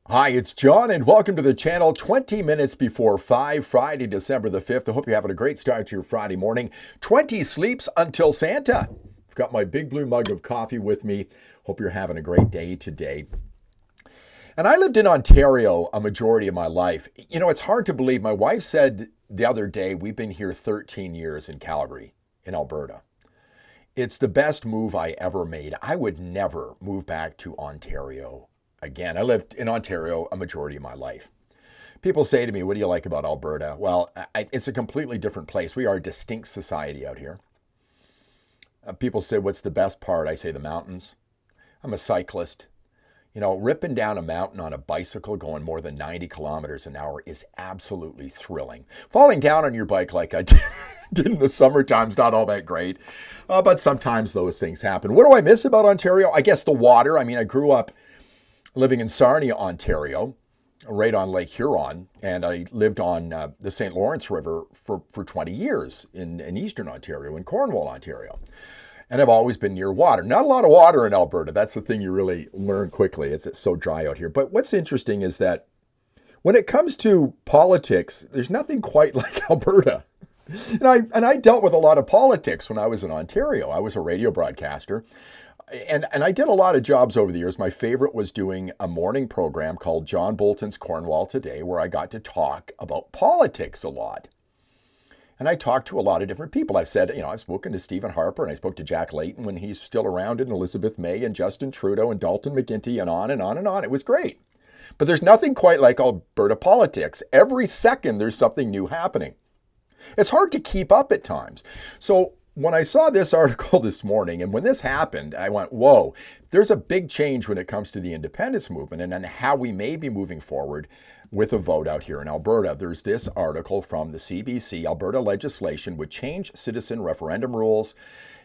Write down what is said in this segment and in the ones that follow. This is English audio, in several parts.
Hi, it's John, and welcome to the channel 20 minutes before 5, Friday, December the 5th. I hope you're having a great start to your Friday morning. 20 sleeps until Santa. I've got my big blue mug of coffee with me. Hope you're having a great day today. And I lived in Ontario a majority of my life. You know, it's hard to believe. My wife said the other day, we've been here 13 years in Calgary, in Alberta. It's the best move I ever made. I would never move back to Ontario again. I lived in Ontario a majority of my life. People say to me, what do you like about Alberta? Well, it's a completely different place. We are a distinct society out here. People say, what's the best part? I say the mountains. I'm a cyclist. You know, ripping down a mountain on a bicycle going more than 90 kilometers an hour is absolutely thrilling. Falling down on your bike like I did in the summertime is not all that great, but sometimes those things happen. What do I miss about Ontario? I guess the water. I mean, I grew up living in Sarnia, Ontario, right on Lake Huron, and I lived on the St. Lawrence River for 20 years in Eastern Ontario, in Cornwall, Ontario. And I've always been near water. Not a lot of water in Alberta. That's the thing you really learn quickly. It's so dry out here. But what's interesting is that when it comes to politics, there's nothing quite like Alberta. And I dealt with a lot of politics when I was in Ontario. I was a radio broadcaster. And I did a lot of jobs over the years. My favorite was doing a morning program called John Bolton's Cornwall Today, where I got to talk about politics a lot. And I talked to a lot of different people. I said, I've spoken to Stephen Harper, and I spoke to Jack Layton when he's still around, and Elizabeth May, and Justin Trudeau, and Dalton McGuinty, and on and on and on. It was great. But there's nothing quite like Alberta politics. Every second, there's something new happening. It's hard to keep up at times. So when I saw this article this morning, and when this happened, I went, whoa, there's a big change when it comes to the independence movement and how we may be moving forward with a vote out here in Alberta. There's this article from the CBC. Alberta legislation would change citizen referendum rules.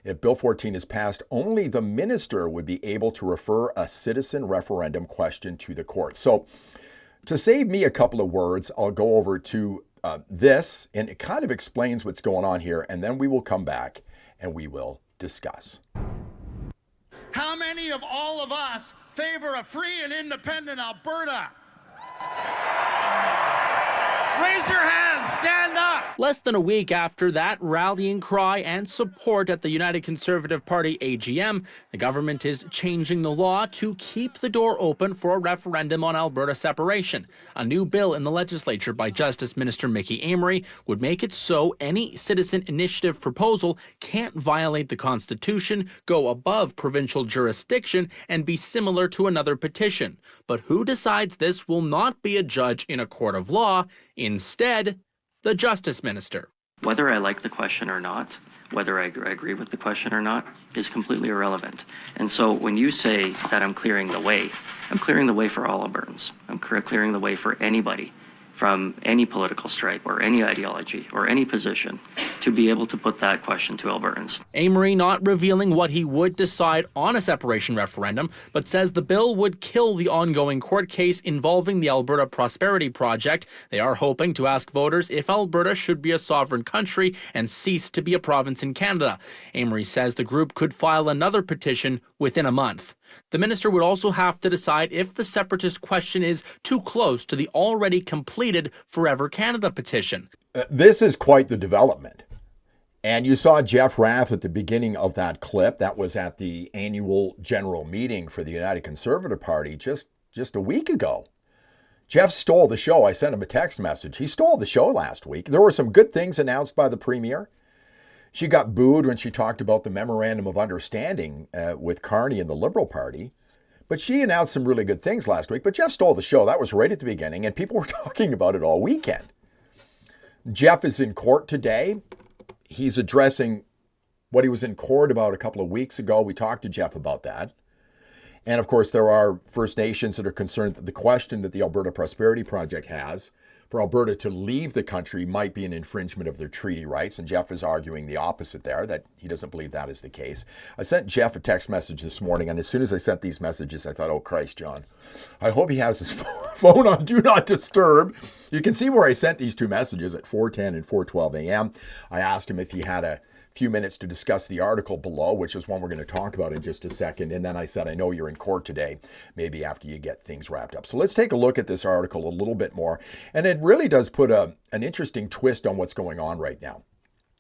If Bill 14 is passed, only the minister would be able to refer a citizen referendum question to the court. So to save me a couple of words, I'll go over to this, and it kind of explains what's going on here, and then we will come back and we will discuss. How many of all of us favor a free and independent Alberta? Raise your hands, stand up. Less than a week after that rallying cry and support at the United Conservative Party AGM, the government is changing the law to keep the door open for a referendum on Alberta separation. A new bill in the legislature by Justice Minister Mickey Amery would make it so any citizen initiative proposal can't violate the Constitution, go above provincial jurisdiction, and be similar to another petition. But who decides this will not be a judge in a court of law. Instead, the Justice Minister. Whether I like the question or not, whether I agree with the question or not, is completely irrelevant. And so when you say that I'm clearing the way for all Albertans. I'm clearing the way for anybody from any political stripe or any ideology or any position to be able to put that question to Albertans. Amery not revealing what he would decide on a separation referendum, but says the bill would kill the ongoing court case involving the Alberta Prosperity Project. They are hoping to ask voters if Alberta should be a sovereign country and cease to be a province in Canada. Amery says the group could file another petition within a month. The minister would also have to decide if the separatist question is too close to the already completed Forever Canada petition. This is quite the development. And you saw Jeff Rath at the beginning of that clip. That was at the annual general meeting for the United Conservative Party just a week ago. Jeff stole the show. I sent him a text message. He stole the show last week. There were some good things announced by the Premier. She got booed when she talked about the Memorandum of Understanding with Carney and the Liberal Party. But she announced some really good things last week. But Jeff stole the show. That was right at the beginning, and people were talking about it all weekend. Jeff is in court today. He's addressing what he was in court about a couple of weeks ago. We talked to Jeff about that. And of course, there are First Nations that are concerned that the question that the Alberta Prosperity Project has for Alberta to leave the country might be an infringement of their treaty rights. And Jeff is arguing the opposite there, that he doesn't believe that is the case. I sent Jeff a text message this morning, and as soon as I sent these messages, I thought, oh, Christ, John, I hope he has his phone on Do Not Disturb. You can see where I sent these two messages at 4:10 and 4:12 a.m. I asked him if he had a few minutes to discuss the article below, which is one we're going to talk about in just a second. And then I said, I know you're in court today, maybe after you get things wrapped up. So let's take a look at this article a little bit more. And it really does put an interesting twist on what's going on right now.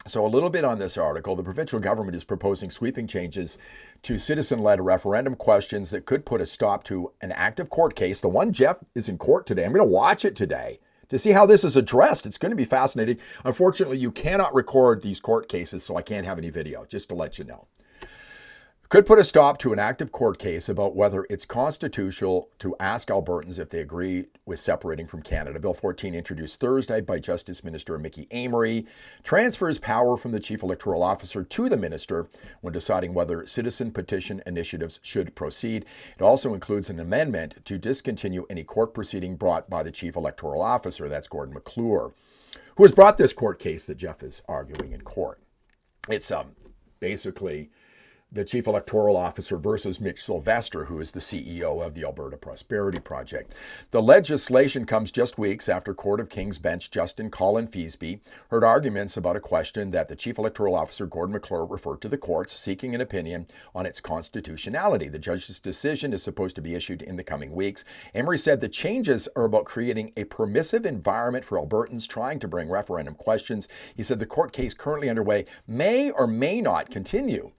So a little bit on this article. The provincial government is proposing sweeping changes to citizen-led referendum questions that could put a stop to an active court case. The one Jeff is in court today. I'm going to watch it today to see how this is addressed. It's going to be fascinating. Unfortunately, you cannot record these court cases, so I can't have any video, just to let you know. Could put a stop to an active court case about whether it's constitutional to ask Albertans if they agree with separating from Canada. Bill 14, introduced Thursday by Justice Minister Mickey Amery, transfers power from the Chief Electoral Officer to the Minister when deciding whether citizen petition initiatives should proceed. It also includes an amendment to discontinue any court proceeding brought by the Chief Electoral Officer, that's Gordon McClure, who has brought this court case that Jeff is arguing in court. It's basically the Chief Electoral Officer versus Mitch Sylvester, who is the CEO of the Alberta Prosperity Project. The legislation comes just weeks after Court of King's Bench Justin Colin Feasby heard arguments about a question that the Chief Electoral Officer Gordon McClure referred to the courts, seeking an opinion on its constitutionality. The judge's decision is supposed to be issued in the coming weeks. Emery said the changes are about creating a permissive environment for Albertans trying to bring referendum questions. He said the court case currently underway may or may not continue.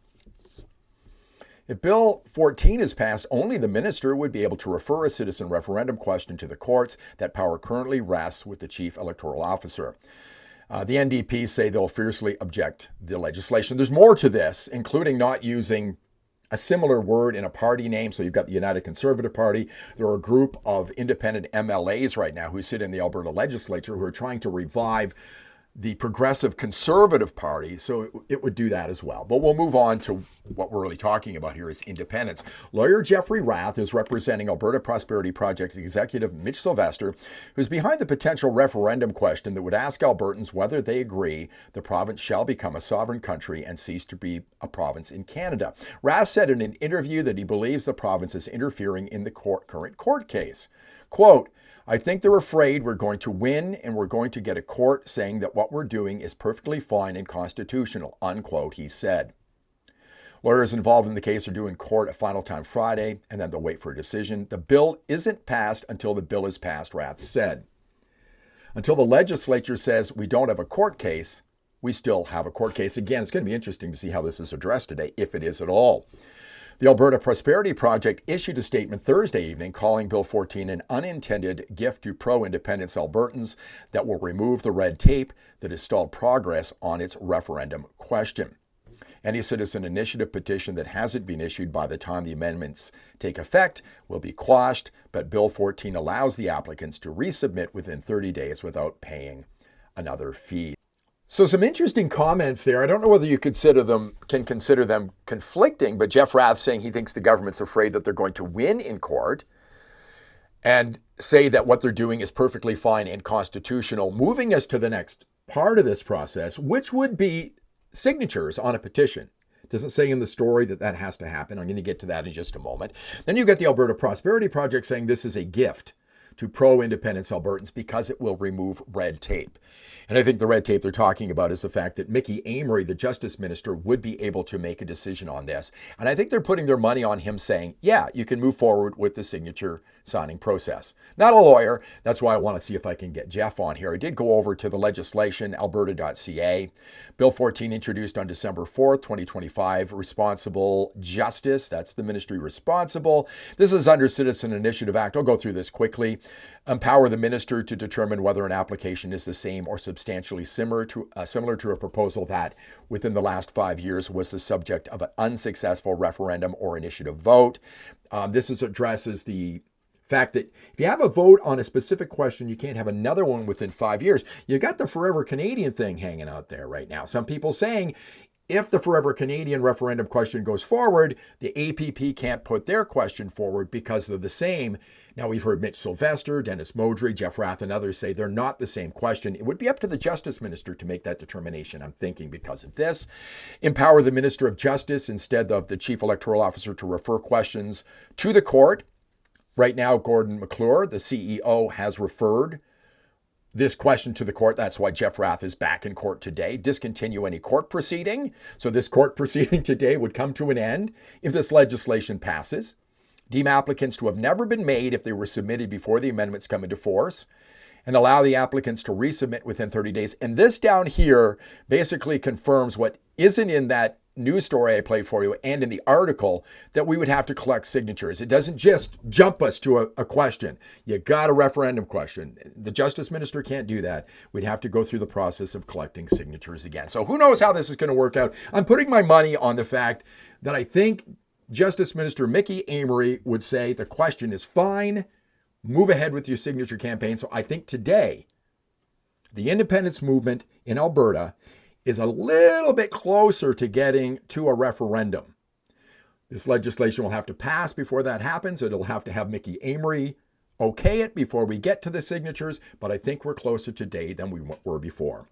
If Bill 14 is passed, only the minister would be able to refer a citizen referendum question to the courts. That power currently rests with the Chief Electoral Officer. The NDP say they'll fiercely object the legislation. There's more to this, including not using a similar word in a party name. So you've got the United Conservative Party. There are a group of independent MLAs right now who sit in the Alberta legislature who are trying to revive the Progressive Conservative Party, so it would do that as well. But we'll move on to what we're really talking about here is independence. Lawyer Jeffrey Rath is representing Alberta Prosperity Project executive Mitch Sylvester, who's behind the potential referendum question that would ask Albertans whether they agree the province shall become a sovereign country and cease to be a province in Canada. Rath said in an interview that he believes the province is interfering in the current court case. Quote, I think they're afraid we're going to win and we're going to get a court saying that what we're doing is perfectly fine and constitutional, unquote, he said. Lawyers involved in the case are due in court a final time Friday, and then they'll wait for a decision. The bill isn't passed until the bill is passed, Rath said. Until the legislature says we don't have a court case, we still have a court case. Again, it's going to be interesting to see how this is addressed today, if it is at all. The Alberta Prosperity Project issued a statement Thursday evening calling Bill 14 an unintended gift to pro-independence Albertans that will remove the red tape that has stalled progress on its referendum question. Any citizen initiative petition that hasn't been issued by the time the amendments take effect will be quashed, but Bill 14 allows the applicants to resubmit within 30 days without paying another fee. So some interesting comments there. I don't know whether you can consider them conflicting, but Jeff Rath saying he thinks the government's afraid that they're going to win in court and say that what they're doing is perfectly fine and constitutional, moving us to the next part of this process, which would be signatures on a petition. It doesn't say in the story that that has to happen. I'm going to get to that in just a moment. Then you get the Alberta Prosperity Project saying this is a gift to pro-independence Albertans because it will remove red tape. And I think the red tape they're talking about is the fact that Mickey Amery, the Justice Minister, would be able to make a decision on this. And I think they're putting their money on him saying, yeah, you can move forward with the signature signing process. Not a lawyer. That's why I want to see if I can get Jeff on here. I did go over to the legislation, alberta.ca. Bill 14 introduced on December 4th, 2025. Responsible Justice, that's the ministry responsible. This is under Citizen Initiative Act. I'll go through this quickly. Empower the minister to determine whether an application is the same or substantially similar to a proposal that within the last 5 years was the subject of an unsuccessful referendum or initiative vote. This addresses the fact that if you have a vote on a specific question, you can't have another one within 5 years. You got the Forever Canadian thing hanging out there right now. Some people saying if the Forever Canadian referendum question goes forward, the APP can't put their question forward because they're the same. Now, we've heard Mitch Sylvester, Dennis Modry, Jeff Rath, and others say they're not the same question. It would be up to the Justice Minister to make that determination, I'm thinking, because of this. Empower the Minister of Justice instead of the Chief Electoral Officer to refer questions to the court. Right now, Gordon McClure, the CEO, has referred this question to the court. That's why Jeff Rath is back in court today. Discontinue any court proceeding. So this court proceeding today would come to an end if this legislation passes. Deem applicants to have never been made if they were submitted before the amendments come into force, and allow the applicants to resubmit within 30 days. And this down here basically confirms what isn't in that news story I played for you and in the article, that we would have to collect signatures. It doesn't just jump us to a question. You got a referendum question. The Justice Minister can't do that. We'd have to go through the process of collecting signatures again. So who knows how this is going to work out. I'm putting my money on the fact that I think Justice Minister Mickey Amery would say the question is fine. Move ahead with your signature campaign. So I think today, the independence movement in Alberta is a little bit closer to getting to a referendum. This legislation will have to pass before that happens. It'll have to have Mickey Amery okay it before we get to the signatures, but I think we're closer today than we were before.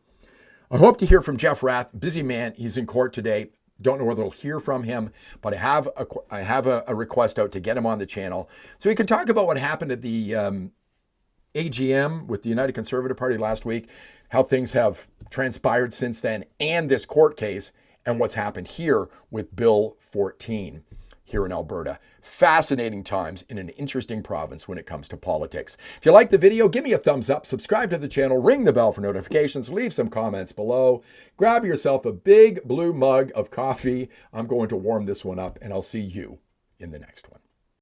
I hope to hear from Jeff Rath. Busy man. He's in court today. Don't know whether we'll hear from him, but I have a request out to get him on the channel so he can talk about what happened at the AGM with the United Conservative Party last week, how things have transpired since then, and this court case, and what's happened here with Bill 14 here in Alberta. Fascinating times in an interesting province when it comes to politics. If you like the video, give me a thumbs up, subscribe to the channel, ring the bell for notifications, leave some comments below. Grab yourself a big blue mug of coffee. I'm going to warm this one up, and I'll see you in the next one.